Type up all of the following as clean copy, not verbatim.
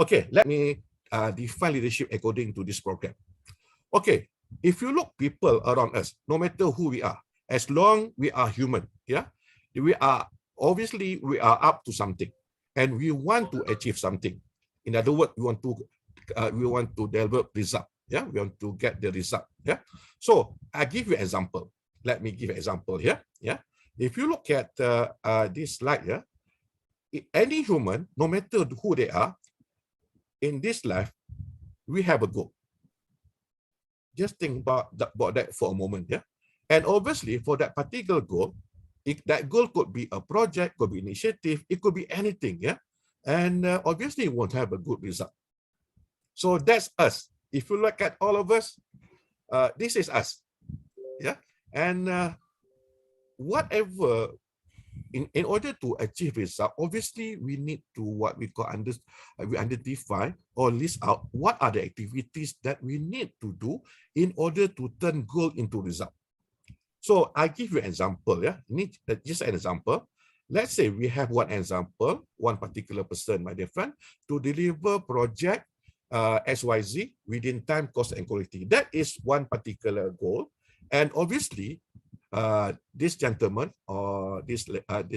Okay, let me define leadership according to this program. Okay, if you look people around us, no matter who we are, as long we are human, yeah, we are obviously we are up to something, and we want to achieve something. In other words, we want to develop result. Yeah, we want to get the result. Yeah. So I give you an example. Let me give an example here. Yeah. If you look at this slide, yeah, any human, no matter who they are, in this life, we have a goal. Just think about that for a moment, yeah. And obviously, for that particular goal, that goal could be a project, could be initiative, it could be anything, yeah. And obviously, it won't have a good result. So that's us. If you look at all of us, this is us, yeah. And whatever, in order to achieve result, obviously we need to what we call we identify or list out what are the activities that we need to do in order to turn goal into result. So I give you an example, yeah. Just an example. Let's say we have one example, one particular person, my dear friend, to deliver project XYZ within time, cost, and quality. That is one particular goal. And obviously, this gentleman or this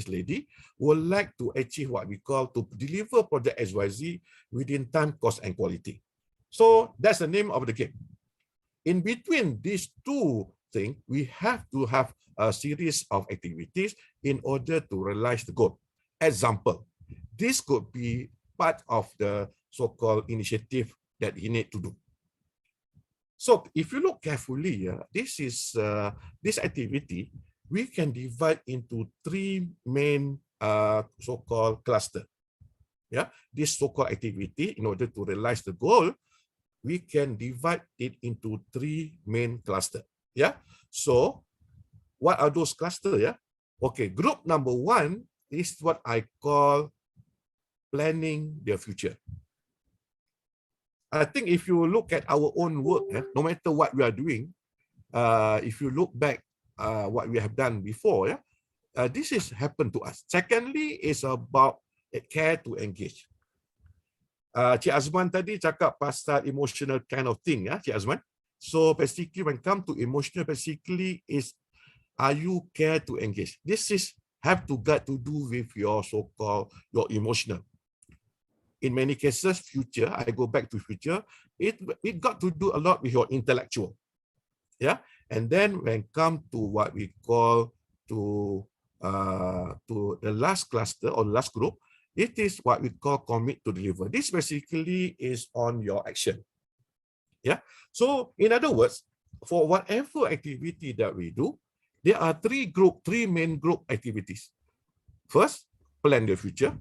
lady would like to achieve what we call to deliver project XYZ within time, cost, and quality. So that's the name of the game. In between these two things, we have to have a series of activities in order to realize the goal. Example, this could be part of the so-called initiative that he need to do. So if you look carefully, this activity, we can divide into three main so-called cluster. Yeah, this so-called activity, in order to realize the goal, we can divide it into three main cluster. Yeah. So what are those clusters? Yeah. Okay. Group number one is what I call planning the future. I think if you look at our own work, no matter what we are doing, if you look back what we have done before, this has happened to us. Secondly, is about care to engage. Cik Azman tadi cakap pasal emotional kind of thing, ya, Cik Azman. So basically, when it comes to emotional, basically is are you care to engage? This is have to got to do with your so-called your emotional. In many cases, future, I go back to future, it got to do a lot with your intellectual. Yeah. And then when come to what we call to the last cluster or last group, it is what we call commit to deliver. This basically is on your action. Yeah. So in other words, for whatever activity that we do, there are three main group activities. First, plan the future,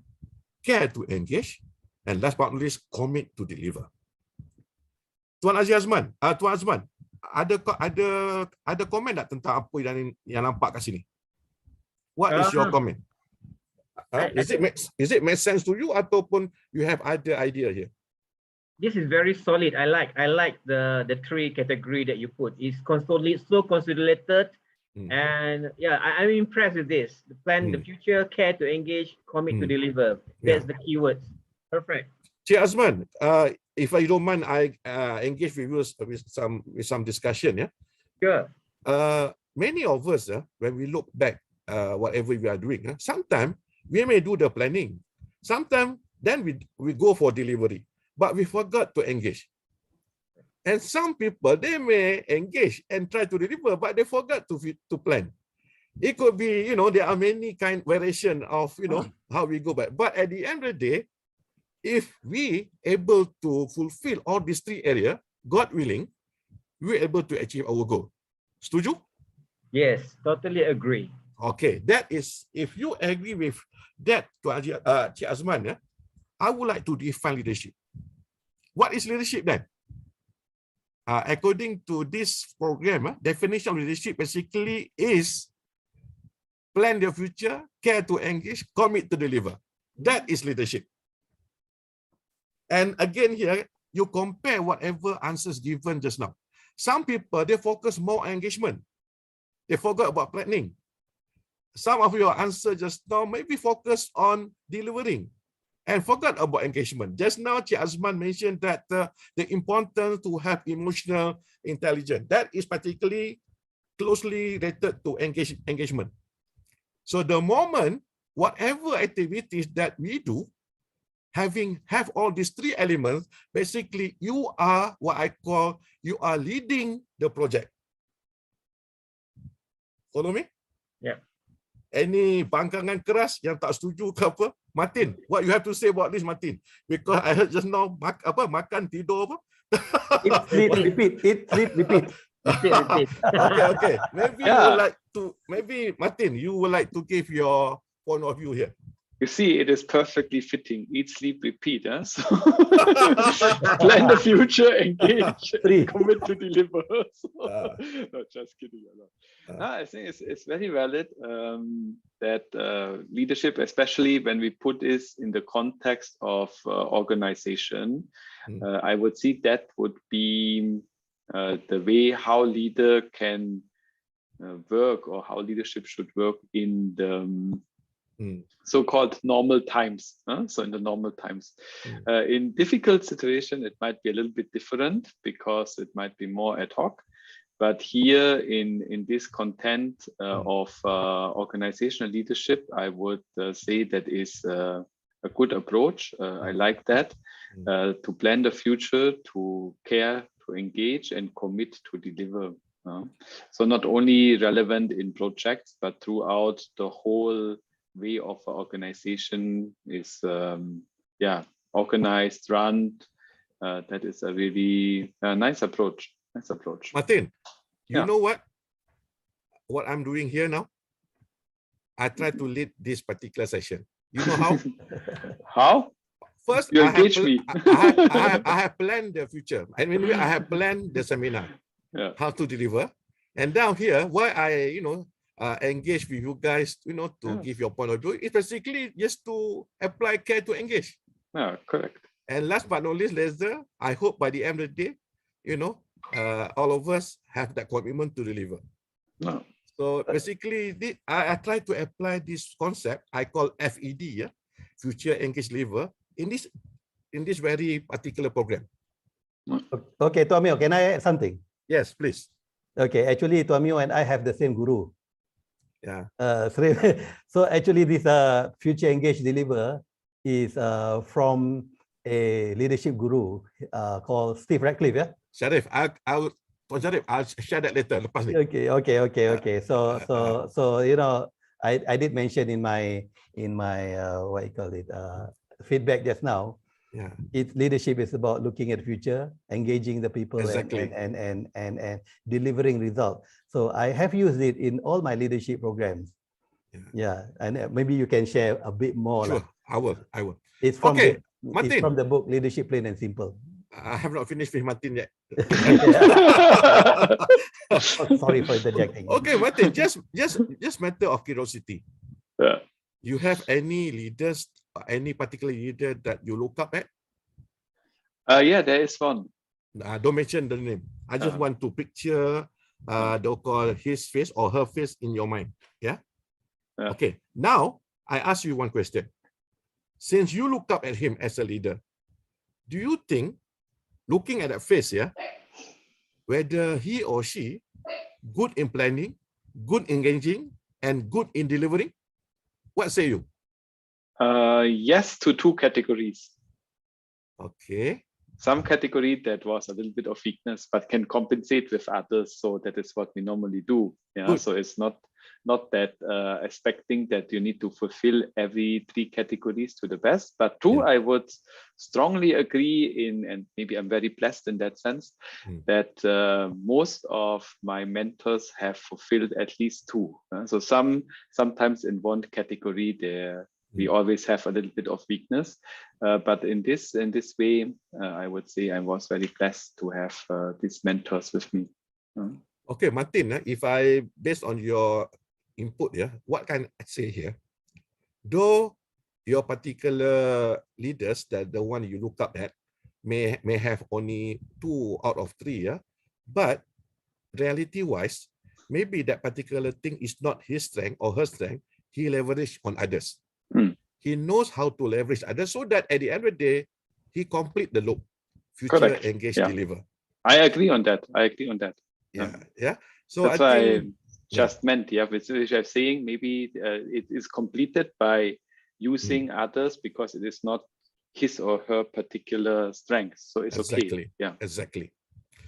care to engage, and last but not least, commit to deliver. Tuan Azman, ada komen tak tentang apa yang nampak kat sini? What is your comment? Is it make sense to you ataupun you have other idea here? This is very solid. I like the three category that you put. It's so consolidated, and yeah, I'm impressed with this. The plan, the future, care to engage, commit to deliver. That's the keywords. Perfect. Cik Azman, if I don't mind, I engage with you with some discussion. Yeah. Sure. Many of us, when we look back, whatever we are doing, sometimes we may do the planning. Sometimes then we go for delivery, but we forgot to engage. And some people, they may engage and try to deliver, but they forgot to plan. It could be, there are many kind variation of, how we go back. But at the end of the day, if we able to fulfill all these three areas, God willing, we're able to achieve our goal. Setuju? Yes, totally agree. Okay, that is, if you agree with that, Cik Azman, I would like to define leadership. What is leadership then? According to this program, definition of leadership basically is plan the future, care to engage, commit to deliver. That is leadership. And again here, you compare whatever answers given just now. Some people, they focus more on engagement. They forgot about planning. Some of your answer just now maybe focus on delivering. and forgot about engagement. Just now, Cik Azman mentioned that the importance to have emotional intelligence. That is particularly closely related to engagement. So the moment, whatever activities that we do, have all these three elements, basically you are what I call, you are leading the project. Follow me? Yeah. Any bangkangan keras yang tak setuju ke apa? Martin, what you have to say about this, Martin? Because I heard just now, makan, tidur apa? Eat, sleep, repeat. Eat, sleep, repeat. Repeat. Okay. Maybe you would like to, maybe Martin, you would like to give your point of view here. You see, it is perfectly fitting. Eat, sleep, repeat. Huh? So plan the future, engage, commit to deliver. So, no, just kidding. No, I think it's very valid that leadership, especially when we put this in the context of organization, I would see that would be the way how leader can work, or how leadership should work in the so-called normal times. So in the normal times, in difficult situation, it might be a little bit different because it might be more ad hoc. But here in this content of organizational leadership, I would say that is a good approach. I like that, to plan the future, to care, to engage, and commit to deliver. So not only relevant in projects, but throughout the whole way of organization is organized, run. That is a really nice approach. Martin, you know what I'm doing here now? I try to lead this particular session. You know how? How? First, you engage me. I have planned the future. I mean, I have planned the seminar, how to deliver. And down here, why I, engage with you guys, to give your point of view, it's basically just to apply care to engage. Correct. And last but not least, Lester, I hope by the end of the day, all of us have that commitment to deliver. So basically, I try to apply this concept I call FED, Future Engaged Deliver, in this very particular program. Okay, Tuan Mio, can I add something? Yes, please. Okay, actually, Tuan Mio and I have the same guru. Yeah. So actually, this Future Engaged Deliver is from a leadership guru called Steve Ratcliffe. Yeah. Sharif, I'll share that later. Okay. So I did mention in my what you call it feedback just now. Yeah. Leadership is about looking at the future, engaging the people, exactly. and delivering results. So I have used it in all my leadership programs. Yeah, and maybe you can share a bit more. Sure, I will. It's from Martin, it's from the book Leadership Plain and Simple. I have not finished with Martin yet. Sorry for interjecting. Okay, Martin, just matter of curiosity. Yeah. You have any leaders, any particular leader that you look up at? Yeah, there is one. Don't mention the name. I just want to picture his face or her face in your mind. Yeah? Okay. Now, I ask you one question. Since you look up at him as a leader, do you think, looking at that face, whether he or she good in planning, good engaging, and good in delivering? What say you? Yes, to two categories. Okay. Some category that was a little bit of weakness, but can compensate with others. So that is what we normally do. Yeah. Good. So it's not that expecting that you need to fulfill every three categories to the best. But two, I would strongly agree and maybe I'm very blessed in that sense, that most of my mentors have fulfilled at least two. So sometimes in one category we always have a little bit of weakness, but in this way, I would say I was very blessed to have these mentors with me. Okay, Martin, if I, based on your input, what can I say here? Though your particular leaders, that the one you look up at, may have only 2 out of 3, but reality-wise, maybe that particular thing is not his strength or her strength. He leveraged on others. he knows how to leverage others so that at the end of the day, he complete the loop. Future, Correct. engage, Yeah. deliver. I agree on that. Yeah. So That's I why I think just meant, which I'm saying maybe it is completed by using others because it is not his or her particular strength. So it's okay. exactly. Yeah. Exactly.